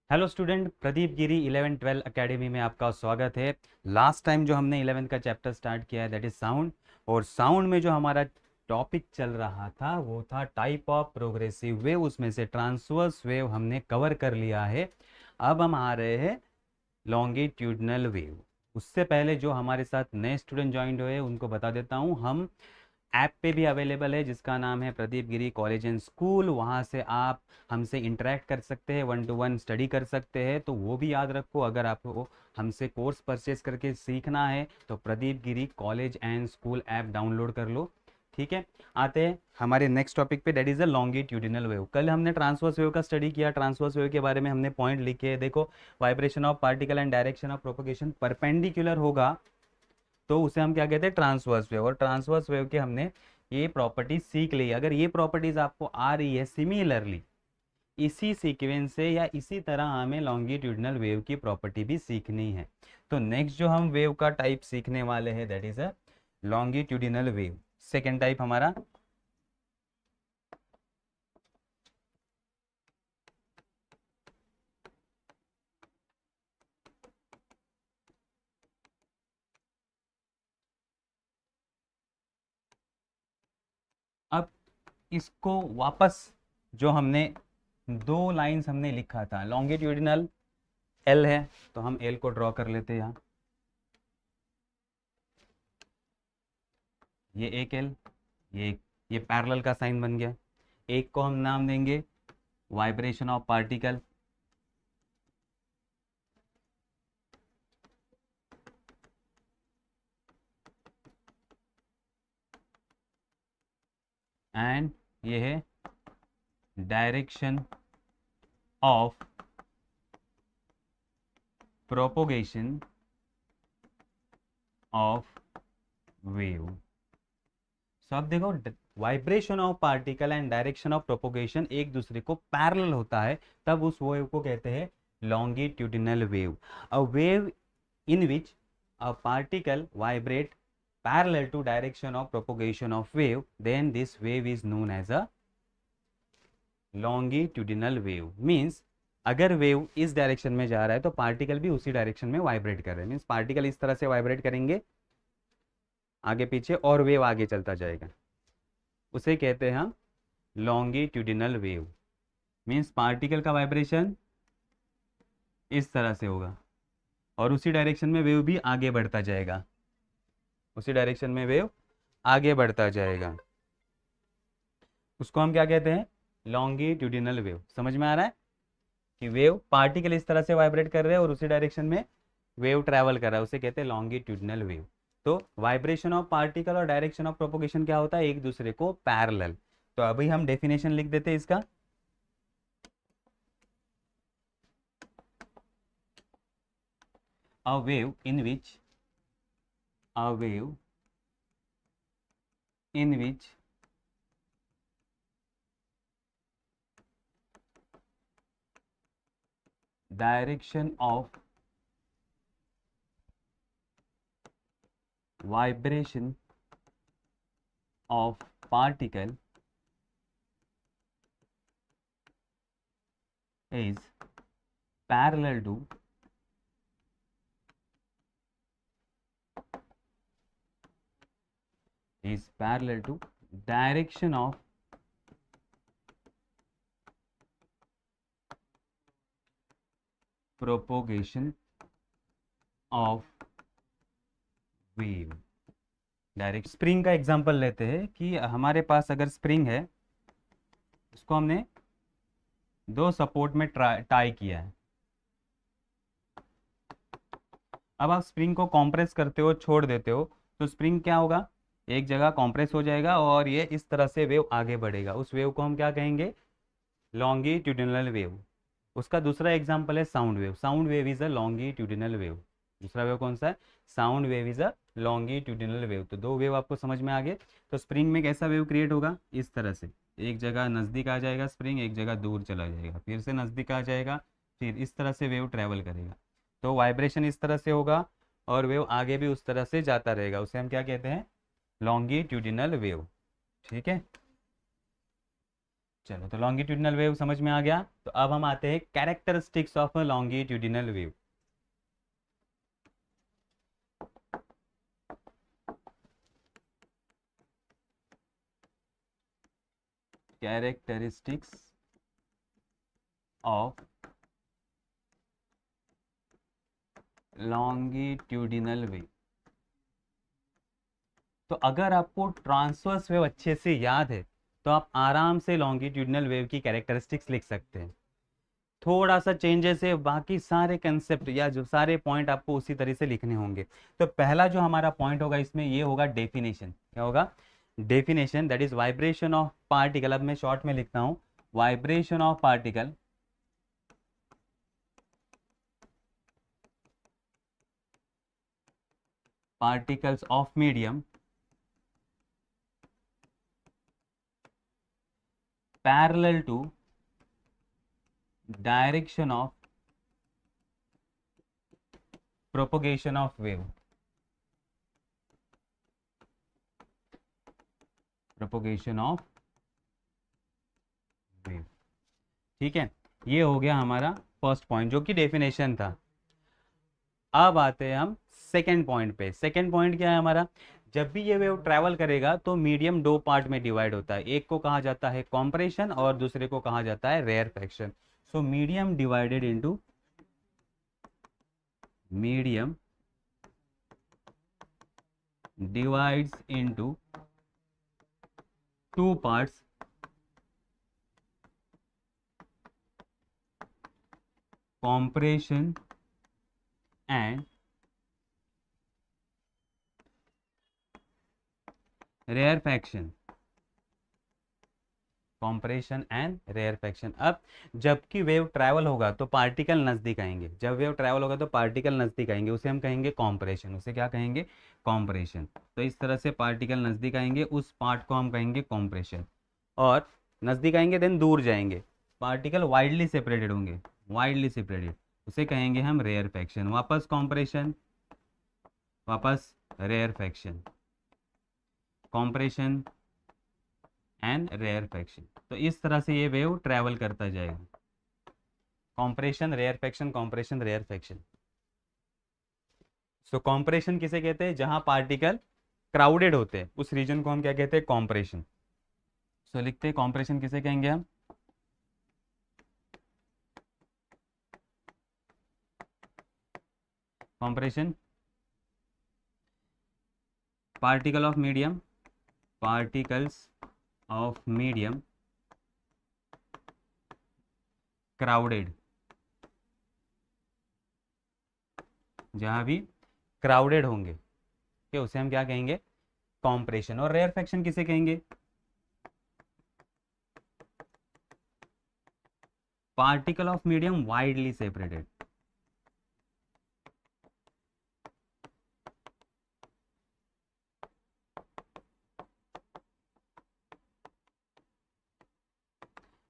Hello student, Pradeep गिरी 11-12 academy में आपका स्वागत है। लास्ट टाइम जो हमने 11 का चैप्टर स्टार्ट किया है दैट इज साउंड। और साउंड में जो हमारा टॉपिक चल रहा था वो था टाइप ऑफ प्रोग्रेसिव वेव। उसमें से ट्रांसवर्स वेव हमने कवर कर लिया है। अब हम आ रहे हैं लॉन्गिट्यूडनल वेव। उससे पहले जो हमारे साथ नए स्टूडेंट ज्वाइन हुए उनको बता देता हूँ, हम ऐप पे भी अवेलेबल है जिसका नाम है Pradeep Giri college and school. वहाँ से आप हमसे इंटरेक्ट कर सकते हैं, 1-to-1 स्टडी कर सकते हैं। तो वो भी याद रखो, अगर आपको हमसे कोर्स परचेज करके सीखना है तो Pradeep Giri college and school app download कर लो। ठीक है, आते हैं हमारे नेक्स्ट टॉपिक पे, that is a longitudinal wave. कल हमने ट्रांसवर्स वेव का स्टडी किया। ट्रांसवर्स वेव के बारे में हमने पॉइंट लिखे, देखो vibration of particle and direction of propagation perpendicular होगा तो उसे हम क्या कहते हैं, ट्रांसवर्स वेव। और ट्रांसवर्स वेव के हमने ये प्रॉपर्टीज सीख ली। अगर ये प्रॉपर्टीज आपको आ रही है सिमिलरली इसी सीक्वेंस से या इसी तरह हमें लॉन्गिट्यूडनल वेव की प्रॉपर्टी भी सीखनी है। तो नेक्स्ट जो हम वेव का टाइप सीखने वाले हैं that is a longitudinal wave. Second type हमारा अब इसको वापस जो हमने दो लाइंस हमने लिखा था, लॉन्गिट्यूडिनल एल है तो हम एल को ड्रॉ कर लेते हैं यहाँ। ये एक एल, ये पैरेलल का साइन बन गया। एक को हम नाम देंगे वाइब्रेशन ऑफ पार्टिकल, एंड ये है direction of propagation of wave. So अब देखो, vibration of particle and direction of propagation एक दूसरे को पैरेलल होता है, तब उस वेव को कहते हैं longitudinal wave. A wave in which a particle vibrate parallel to direction of propagation of wave, then this wave is known as a longitudinal wave। means अगर वेव इस डायरेक्शन में जा रहा है तो पार्टिकल भी उसी डायरेक्शन में वाइब्रेट कर रहे हैं। मीन्स पार्टिकल इस तरह से वाइब्रेट करेंगे आगे पीछे और वेव आगे चलता जाएगा, उसे कहते हैं हम लॉन्गिट्यूडिनल वेव। मीन्स पार्टिकल का वाइब्रेशन इस तरह से होगा और उसी डायरेक्शन में वेव भी आगे बढ़ता जाएगा, उसी डायरेक्शन में वेव आगे बढ़ता जाएगा। उसको हम क्या कहते हैं, लॉन्गिट्यूडिनल वेव। समझ में आ रहा है कि वेव पार्टिकल इस तरह से वाइब्रेट कर रहे हैं और उसी डायरेक्शन में वेव ट्रैवल कर रहा है, उसे कहते हैं लॉन्गिट्यूडिनल वेव। तो वाइब्रेशन ऑफ पार्टिकल और डायरेक्शन ऑफ प्रोपोगेशन क्या होता है, एक दूसरे को पैरेलल। तो अभी हम डेफिनेशन लिख देते हैं इसका। A wave in which a wave in which direction of vibration of particle is parallel to direction of propagation of wave। Direct spring का एग्जांपल लेते हैं कि हमारे पास अगर स्प्रिंग है, उसको हमने दो सपोर्ट में टाई किया है। अब आप स्प्रिंग को कॉम्प्रेस करते हो, छोड़ देते हो, तो स्प्रिंग क्या होगा, एक जगह कॉम्प्रेस हो जाएगा और ये इस तरह से वेव आगे बढ़ेगा। उस वेव को हम क्या कहेंगे, लॉन्गिट्यूडिनल वेव। उसका दूसरा एग्जांपल है sound wave. Sound wave is a longitudinal wave. दूसरा वेव कौन सा है, sound wave is a longitudinal wave. तो दो वेव आपको समझ में आ गए। तो स्प्रिंग में कैसा वेव क्रिएट होगा, इस तरह से एक जगह नज़दीक आ जाएगा स्प्रिंग, एक जगह दूर चला जाएगा, फिर से नज़दीक आ जाएगा, फिर इस तरह से वेव ट्रैवल करेगा। तो वाइब्रेशन इस तरह से होगा और वेव आगे भी उस तरह से जाता रहेगा, उसे हम क्या कहते हैं, लॉन्गिट्यूडिनल वेव। ठीक है, चलो, तो लॉन्गिट्यूडिनल वेव समझ में आ गया। तो अब हम आते हैं characteristics of a longitudinal wave. Characteristics of longitudinal wave. तो अगर आपको ट्रांसवर्स वेव अच्छे से याद है तो आप आराम से लॉन्गिट्यूडिनल वेव की कैरेक्टरिस्टिक्स लिख सकते हैं। थोड़ा सा चेंजेस है, बाकी सारे कंसेप्ट या जो सारे पॉइंट आपको उसी तरह से लिखने होंगे। तो पहला जो हमारा पॉइंट होगा इसमें ये होगा डेफिनेशन। क्या होगा? Definition, that is vibration of particle. अब मैं शॉर्ट में लिखता हूं, vibration of particle particles of medium parallel to direction of propagation of wave, propagation of wave। ठीक है, ये हो गया हमारा फर्स्ट पॉइंट जो कि डेफिनेशन था। अब आते हैं हम सेकेंड पॉइंट पे। सेकेंड पॉइंट क्या है हमारा? जब भी ये वेव ट्रैवल करेगा तो मीडियम दो पार्ट में डिवाइड होता है, एक को कहा जाता है कॉम्प्रेशन और दूसरे को कहा जाता है rarefaction. So medium divided into medium divides into two parts, compression and rarefaction, compression and rarefaction. अब जबकि वेव ट्रैवल होगा तो पार्टिकल नजदीक आएंगे, जब वेव ट्रैवल होगा तो पार्टिकल नजदीक आएंगे, उसे हम कहेंगे कॉम्प्रेशन। उसे क्या कहेंगे? कॉम्प्रेशन। तो इस तरह से पार्टिकल नजदीक आएंगे, उस पार्ट को हम कहेंगे कॉम्प्रेशन। और नजदीक आएंगे देन दूर जाएंगे, पार्टिकल वाइडली सेपरेटेड होंगे, वाइडली सेपरेटेड, उसे कहेंगे हम रेयरफैक्शन। वापस कॉम्प्रेशन, वापस रेयरफैक्शन, कॉम्प्रेशन एंड रेयरफैक्शन। तो इस तरह से ये वेव ट्रैवल करता जाएगा, कॉम्प्रेशन रेयरफैक्शन, कॉम्प्रेशन रेयरफैक्शन। सो कॉम्प्रेशन किसे कहते हैं? जहां पार्टिकल क्राउडेड होते हैं उस रीजन को हम क्या कहते हैं? कॉम्प्रेशन। सो लिखते हैं कॉम्प्रेशन किसे कहेंगे हम? Compression, particle of medium, particles of medium crowded, जहां भी क्राउडेड होंगे कि उसे हम क्या कहेंगे? कॉम्प्रेशन। और रेयरफैक्शन किसे कहेंगे? Particle of medium widely separated,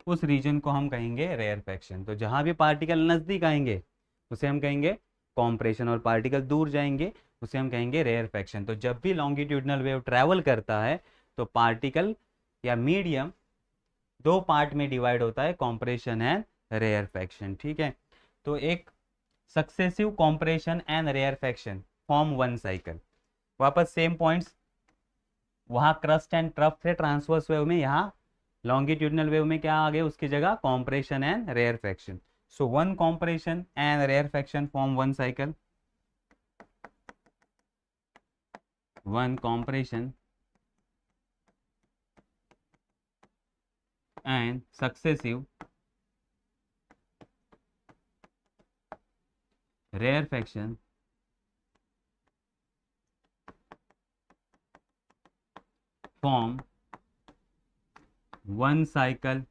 उस रीजन को हम कहेंगे रेयरफैक्शन। तो जहां भी पार्टिकल नजदीक आएंगे उसे हम कहेंगे कॉम्प्रेशन, और पार्टिकल दूर जाएंगे उसे हम कहेंगे रेयरफैक्शन। तो जब भी लॉन्गिट्यूडिनल वेव ट्रैवल करता है तो पार्टिकल या मीडियम दो पार्ट में डिवाइड होता है, कॉम्प्रेशन एंड रेयरफैक्शन। ठीक है, तो एक successive compression and rarefaction form one cycle. वापस सेम पॉइंट्स, वहां क्रस्ट एंड ट्रफ थे ट्रांसवर्स वेव में, यहाँ लॉन्गिट्यूडिनल वेव में क्या आ गए उसकी जगह? Compression and rarefaction. So one compression and rarefaction form one cycle, one compression and successive rarefaction form one cycle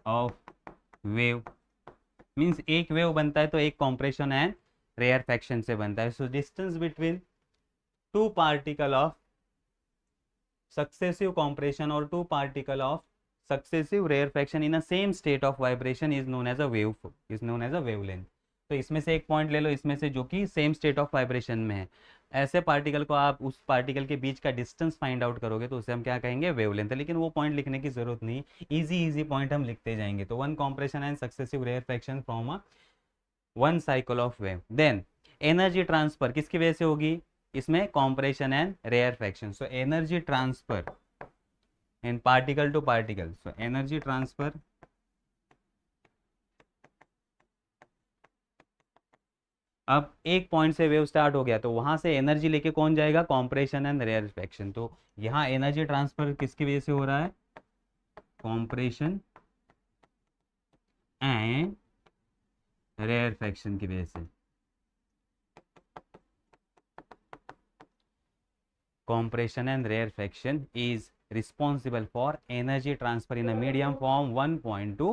of wave। Means एक वेव बनता है तो एक कॉम्प्रेशन एंड रेयरफैक्शन से बनता है। So distance between two particle of successive compression और two particle of successive rarefaction in a same state of vibration is known as a wave, is known as a wavelength. तो इसमें से एक point ले लो, इसमें से जो कि सेम स्टेट ऑफ वाइब्रेशन में है, ऐसे पार्टिकल को आप उस पार्टिकल के बीच का डिस्टेंस फाइंड आउट करोगे तो उसे हम क्या कहेंगे, वेवलेंथ। लेकिन वो पॉइंट लिखने की जरूरत नहीं, इजी इजी पॉइंट हम लिखते जाएंगे। तो one compression and successive rarefaction from a one cycle of wave. Then energy transfer किसकी वजह से होगी, इसमें compression and rarefaction. So energy transfer in particle to particle, so energy transfer अब एक पॉइंट से वेव स्टार्ट हो गया तो वहां से एनर्जी लेके कौन जाएगा, कॉम्प्रेशन एंड रेयरफेक्शन। तो यहाँ एनर्जी ट्रांसफर किसकी वजह से हो रहा है, कॉम्प्रेशन एंड रेयरफेक्शन की वजह से। compression and rarefaction is responsible for energy transfer in a medium from one point to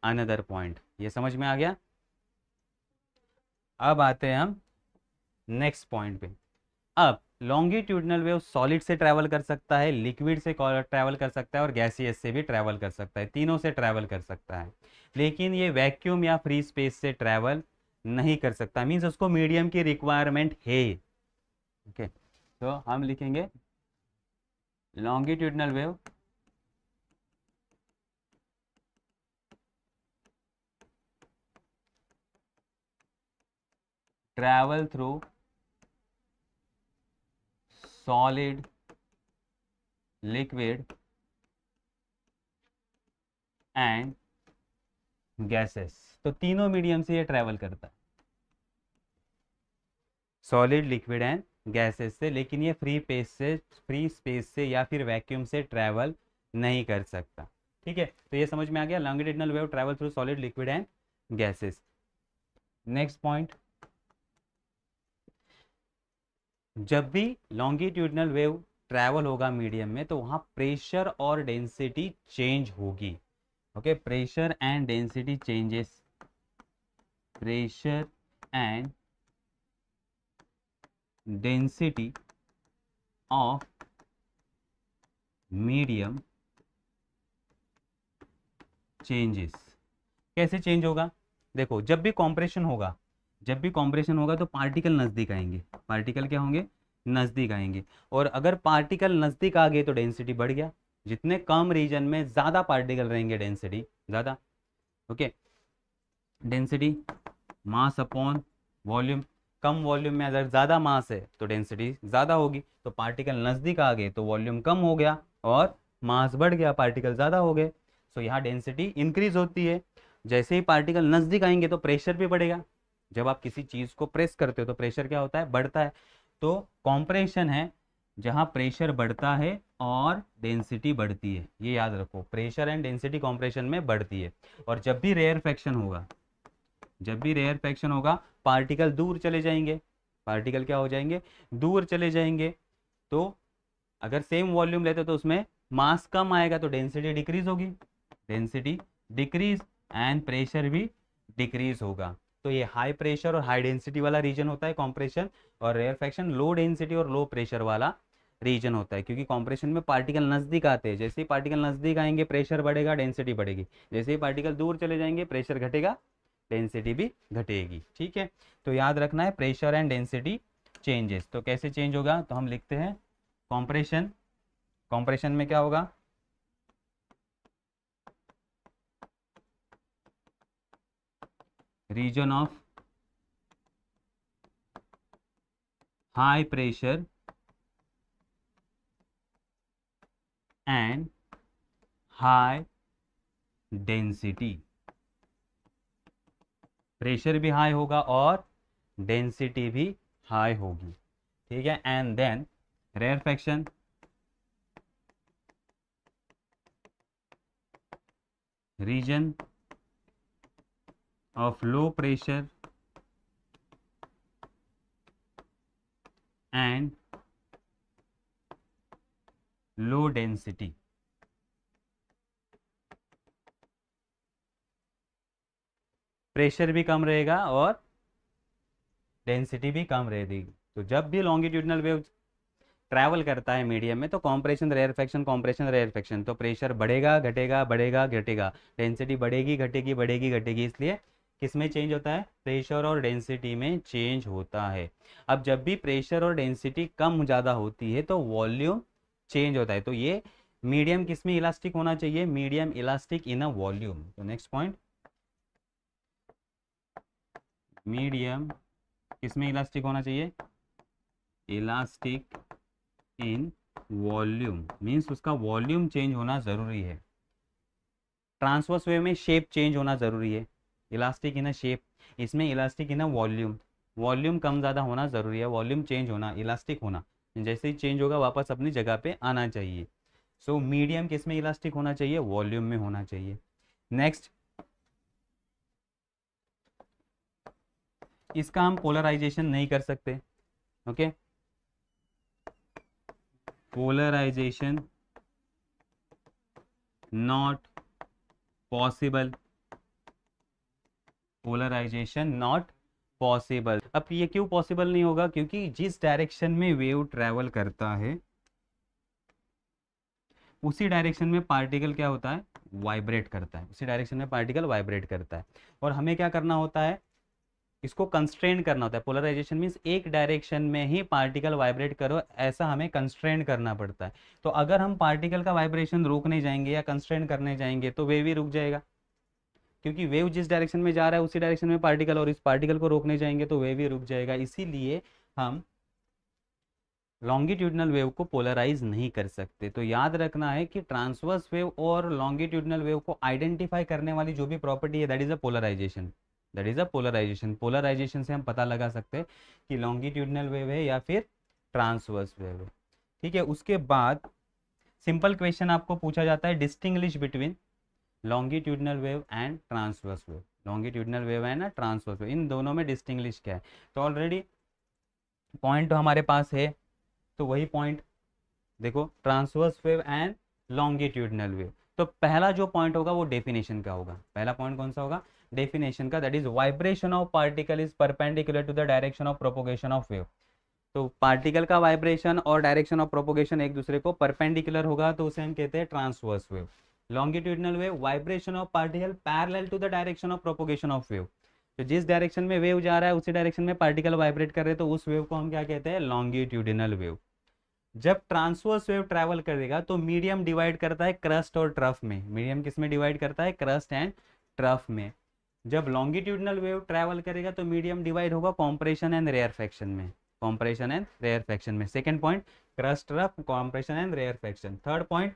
another point। ये समझ में आ गया। अब आते हैं हम नेक्स्ट पॉइंट पे। अब लॉन्गिट्यूडनल वेव सॉलिड से ट्रैवल कर सकता है, लिक्विड से ट्रैवल कर सकता है और गैसियस से भी ट्रैवल कर सकता है, तीनों से ट्रैवल कर सकता है। लेकिन ये वैक्यूम या फ्री स्पेस से ट्रैवल नहीं कर सकता, मीन्स उसको मीडियम की रिक्वायरमेंट है। ओके, तो हम लिखेंगे longitudinal wave travel through solid, liquid and gases। तो तीनों मीडियम से ये ट्रैवल करता है, सॉलिड, लिक्विड एंड गैसेस से। लेकिन ये फ्री स्पेस से या फिर वैक्यूम से ट्रैवल नहीं कर सकता। ठीक है, तो ये समझ में आ गया, longitudinal wave travel through solid, liquid and gases. Next point, जब भी लॉन्गिट्यूडनल वेव ट्रैवल होगा मीडियम में तो वहां प्रेशर और डेंसिटी चेंज होगी। Okay, pressure and density changes, pressure and density of medium changes. कैसे चेंज होगा, देखो जब भी कॉम्प्रेशन होगा, तो पार्टिकल नजदीक आएंगे, पार्टिकल क्या होंगे, नजदीक आएंगे। और अगर पार्टिकल नजदीक आ गए तो डेंसिटी बढ़ गया, जितने कम रीजन में ज्यादा पार्टिकल रहेंगे डेंसिटी ज्यादा। Okay, density mass upon volume, कम वॉल्यूम में अगर ज़्यादा मास है तो डेंसिटी ज़्यादा होगी। तो पार्टिकल नज़दीक आ गए तो वॉल्यूम कम हो गया और मास बढ़ गया, पार्टिकल ज़्यादा हो गए। सो यहाँ डेंसिटी इंक्रीज होती है। जैसे ही पार्टिकल नज़दीक आएंगे तो प्रेशर भी बढ़ेगा। जब आप किसी चीज़ को प्रेस करते हो तो प्रेशर क्या होता है, बढ़ता है। तो कॉम्प्रेशन है जहाँ प्रेशर बढ़ता है और डेंसिटी बढ़ती है, ये याद रखो, प्रेशर एंड डेंसिटी कॉम्प्रेशन में बढ़ती है। और जब भी रेयरफेक्शन होगा, पार्टिकल दूर चले जाएंगे, पार्टिकल क्या हो जाएंगे, दूर चले जाएंगे। तो अगर सेम वॉल्यूम लेते तो उसमें मास कम आएगा तो डेंसिटी डिक्रीज होगी, डेंसिटी डिक्रीज एंड प्रेशर भी डिक्रीज होगा। तो ये हाई प्रेशर और हाई डेंसिटी वाला रीजन होता है कॉम्प्रेशन, और रेयरफेक्शन लो डेंसिटी और लो प्रेशर वाला रीजन होता है। क्योंकि कॉम्प्रेशन में पार्टिकल नजदीक आते हैं, जैसे ही पार्टिकल नजदीक आएंगे प्रेशर बढ़ेगा, डेंसिटी बढ़ेगी। जैसे ही पार्टिकल दूर चले जाएंगे प्रेशर घटेगा, डेंसिटी भी घटेगी। ठीक है, तो याद रखना है प्रेशर एंड डेंसिटी चेंजेस। तो कैसे चेंज होगा, तो हम लिखते हैं कॉम्प्रेशन, कॉम्प्रेशन में क्या होगा, region of high pressure and high density. Pressure भी हाई होगा और डेंसिटी भी हाई होगी। ठीक है, and then rarefaction, region of low pressure and low density. Pressure भी कम रहेगा और डेंसिटी भी कम रहेगी। तो जब भी लॉन्गिट्यूडनल वेव ट्रैवल करता है मीडियम में तो कॉम्प्रेशन रेयरफेक्शन, तो प्रेशर बढ़ेगा घटेगा, बढ़ेगा घटेगा, डेंसिटी बढ़ेगी घटेगी, बढ़ेगी घटेगी। इसलिए किस में चेंज होता है? प्रेशर और डेंसिटी में चेंज होता है। अब जब भी प्रेशर और डेंसिटी कम ज़्यादा होती है तो वॉल्यूम चेंज होता है। तो ये मीडियम किस में इलास्टिक होना चाहिए? Medium elastic in a volume. तो नेक्स्ट पॉइंट, मीडियम किस में इलास्टिक होना चाहिए? इलास्टिक इन वॉल्यूम मीन्स उसका वॉल्यूम चेंज होना ज़रूरी है। ट्रांसवर्स वेव में शेप चेंज होना ज़रूरी है। इलास्टिक इन अ शेप, इसमें elastic in a volume, volume कम ज़्यादा होना ज़रूरी है, वॉल्यूम चेंज होना, इलास्टिक होना, जैसे ही चेंज होगा वापस अपनी जगह पे आना चाहिए। सो मीडियम किस में इलास्टिक होना चाहिए? वॉल्यूम में होना चाहिए। नेक्स्ट, इसका हम पोलराइजेशन नहीं कर सकते। Okay, polarisation not possible, polarisation not possible. अब ये क्यों पॉसिबल नहीं होगा? क्योंकि जिस डायरेक्शन में वेव ट्रेवल करता है उसी डायरेक्शन में पार्टिकल क्या होता है? वाइब्रेट करता है। उसी डायरेक्शन में पार्टिकल वाइब्रेट करता है और हमें क्या करना होता है? इसको कंस्ट्रेन करना होता है। पोलराइजेशन मीन्स एक डायरेक्शन में ही पार्टिकल वाइब्रेट करो, ऐसा हमें कंस्ट्रेन करना पड़ता है। तो अगर हम पार्टिकल का वाइब्रेशन रोकने जाएंगे या कंस्ट्रेन करने जाएंगे तो वेव ही रुक जाएगा, क्योंकि वेव जिस डायरेक्शन में जा रहा है उसी डायरेक्शन में पार्टिकल, और इस पार्टिकल को रोकने जाएंगे तो वेव ही रुक जाएगा। इसीलिए हम लॉन्गिट्यूडनल वेव को पोलराइज नहीं कर सकते। तो याद रखना है कि ट्रांसवर्स वेव और लॉन्गिट्यूडनल वेव को आइडेंटिफाई करने वाली जो भी प्रॉपर्टी है that is a polarisation, that is a polarisation. Polarisation से हम पता लगा सकते हैं कि लॉन्गिट्यूडनल वेव है या फिर ट्रांसवर्स वेव है। ठीक है, उसके बाद सिंपल क्वेश्चन आपको पूछा जाता है, distinguish between longitudinal wave and transverse wave. Longitudinal wave है ना ट्रांसवर्स वेव, इन दोनों में डिस्टिंग्विश क्या है? तो ऑलरेडी पॉइंट तो हमारे पास है, तो वही पॉइंट देखो, transverse wave and longitudinal wave. तो पहला जो पॉइंट होगा वो डेफिनेशन का होगा। पहला पॉइंट कौन सा होगा? डेफिनेशन का, that is vibration of particle is perpendicular to the direction of propagation of wave. तो पार्टिकल का वाइब्रेशन और डायरेक्शन ऑफ प्रोपोगेशन एक दूसरे को परपेंडिकुलर होगा तो उसे हम कहते हैं transverse wave. Longitudinal wave, vibration of particle parallel to the direction of propagation of wave. तो जिस डायरेक्शन में वेव जा रहा है उसी डायरेक्शन में पार्टिकल वाइब्रेट कर रहे हैं तो उस वेव को हम क्या कहते हैं? Longitudinal wave. जब ट्रांसवर्स वेव ट्रैवल करेगा तो मीडियम डिवाइड करता है क्रस्ट और ट्रफ में। मीडियम किस में डिवाइड करता है? क्रस्ट एंड ट्रफ में। जब लॉन्गिट्यूडनल वेव ट्रैवल करेगा तो मीडियम डिवाइड होगा कॉम्प्रेशन एंड रेयरफेक्शन में, कॉम्प्रेशन एंड रेयरफेक्शन में। Second point, crust, trough, compression and rarefaction. Third point,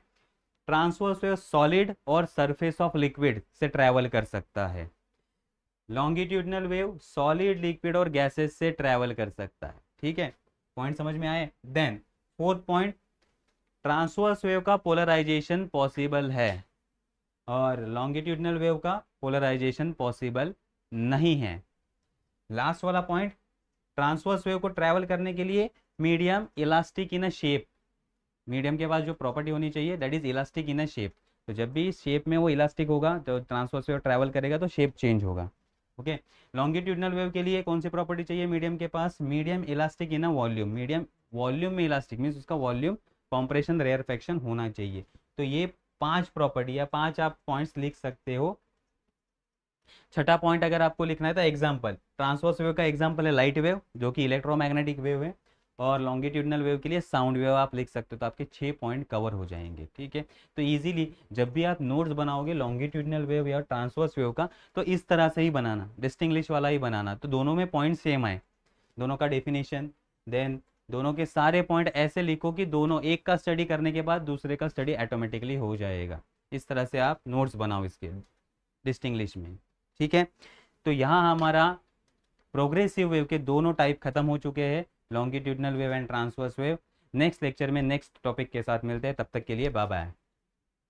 transverse wave solid और सरफेस ऑफ लिक्विड से ट्रैवल कर सकता है। लॉन्गिट्यूडनल वेव सॉलिड, लिक्विड और गैसेस से ट्रैवल कर सकता है। ठीक है, पॉइंट समझ में आए? Then fourth point, transverse wave का पोलराइजेशन पॉसिबल है और लॉन्गिट्यूडनल वेव का पोलराइजेशन पॉसिबल नहीं है। लास्ट वाला पॉइंट, ट्रांसवर्स वेव को ट्रैवल करने के लिए medium elastic in a shape. Medium के पास जो प्रॉपर्टी होनी चाहिए that is elastic in a shape. तो जब भी शेप में वो इलास्टिक होगा तो ट्रांसवर्स वेव ट्रैवल करेगा तो शेप चेंज होगा। ओके, लॉन्गिट्यूडनल वेव के लिए कौन सी प्रॉपर्टी चाहिए मीडियम के पास? Medium elastic in a volume. Medium volume में इलास्टिक मीन्स उसका वॉल्यूम, कॉम्प्रेशन, रेयरफेक्शन होना चाहिए। तो ये 5 प्रॉपर्टी या 5 आप पॉइंट्स लिख सकते हो। छठा पॉइंट अगर आपको लिखना है तो एग्जाम्पल, ट्रांसवर्स वेव का एग्जाम्पल है लाइट वेव जो कि इलेक्ट्रोमैग्नेटिक वेव है, और लॉन्गिट्यूडनल वेव के लिए साउंड वेव आप लिख सकते हो। तो आपके 6 पॉइंट कवर हो जाएंगे। ठीक है, तो इजीली जब भी आप नोट्स बनाओगे लॉन्गिट्यूडनल वेव या ट्रांसवर्स वेव का तो इस तरह से ही बनाना, डिस्टिंग्विश वाला ही बनाना। तो दोनों में पॉइंट सेम आए, दोनों का डेफिनेशन, देन दोनों के सारे पॉइंट ऐसे लिखो कि दोनों एक का स्टडी करने के बाद दूसरे का स्टडी ऑटोमेटिकली हो जाएगा। इस तरह से आप नोट्स बनाओ इसके डिस्टिंग्विश में। ठीक है, तो यहाँ हमारा प्रोग्रेसिव वेव के दोनों टाइप खत्म हो चुके हैं, longitudinal wave and transverse wave. Next lecture में नेक्स्ट टॉपिक के साथ मिलते हैं, तब तक के लिए बाय बाय।